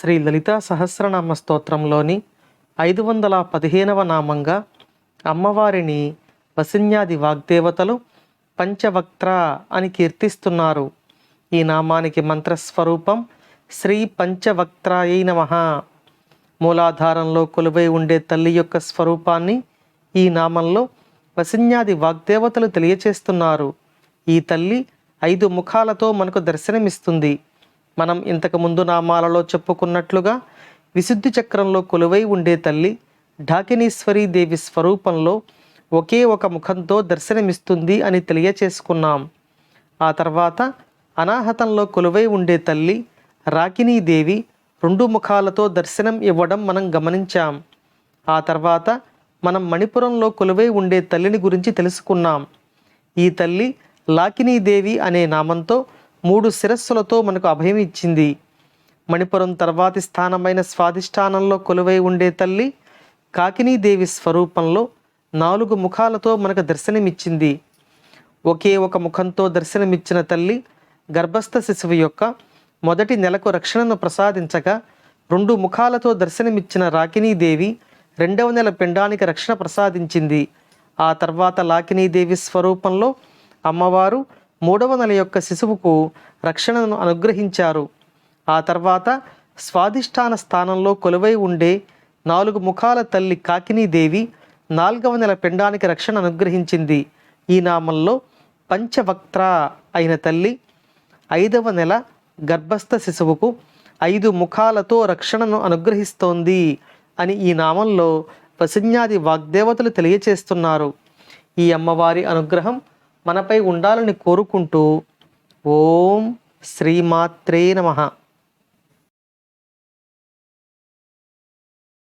శ్రీ లలితా సహస్రనామ స్తోత్రంలోని 515వ నామంగా అమ్మవారిని వసిన్యాది వాగ్దేవతలు పంచవక్త్ర అని కీర్తిస్తున్నారు. ఈ నామానికి మంత్రస్వరూపం శ్రీ పంచవక్త్రాయై నమః. మూలాధారంలో కొలువై ఉండే తల్లి యొక్క స్వరూపాన్ని ఈ నామంలో వసిన్యాది వాగ్దేవతలు తెలియచేస్తున్నారు. ఈ తల్లి 5 ముఖాలతో మనకు దర్శనమిస్తుంది. మనం ఇంతకు ముందు నామాలలో చెప్పుకున్నట్లుగా విశుద్ధి చక్రంలో కొలువై ఉండే తల్లి ఢాకినీశ్వరీ దేవి స్వరూపంలో ఒకే ఒక ముఖంతో దర్శనమిస్తుంది అని తెలియచేసుకున్నాం. ఆ తర్వాత అనాహతంలో కొలువై ఉండే తల్లి రాకినీదేవి 2 ముఖాలతో దర్శనం ఇవ్వడం మనం గమనించాం. ఆ తర్వాత మనం మణిపురంలో కొలువై ఉండే తల్లిని గురించి తెలుసుకున్నాం. ఈ తల్లి లాకినీదేవి అనే నామంతో 3 శిరస్సులతో మనకు అభయం ఇచ్చింది. మణిపురం తర్వాతి స్థానమైన స్వాధిష్టానంలో కొలువై ఉండే తల్లి కాకినీదేవి స్వరూపంలో 4 ముఖాలతో మనకు దర్శనమిచ్చింది. ఒకే ఒక ముఖంతో దర్శనమిచ్చిన తల్లి గర్భస్థ శిశువు యొక్క మొదటి నెలకు రక్షణను ప్రసాదించగా 2 ముఖాలతో దర్శనమిచ్చిన రాకినీదేవి 2వ నెల పిండానికి రక్షణ ప్రసాదించింది. ఆ తర్వాత లాకినీదేవి స్వరూపంలో అమ్మవారు 3వ నెల యొక్క శిశువుకు రక్షణను అనుగ్రహించారు. ఆ తర్వాత స్వాధిష్టాన స్థానంలో కొలువై ఉండే 4 ముఖాల తల్లి కాకినీదేవి 4వ నెల పిండానికి రక్షణ అనుగ్రహించింది. ఈ నామంలో పంచవక్త్ర అయిన తల్లి 5వ నెల గర్భస్థ శిశువుకు 5 ముఖాలతో రక్షణను అనుగ్రహిస్తోంది అని ఈ నామంలో వసిన్యాది వాగ్దేవతలు తెలియచేస్తున్నారు. ఈ అమ్మవారి అనుగ్రహం మనపై ఉండాలని కోరుకుంటూ ఓం శ్రీమాత్రే నమః.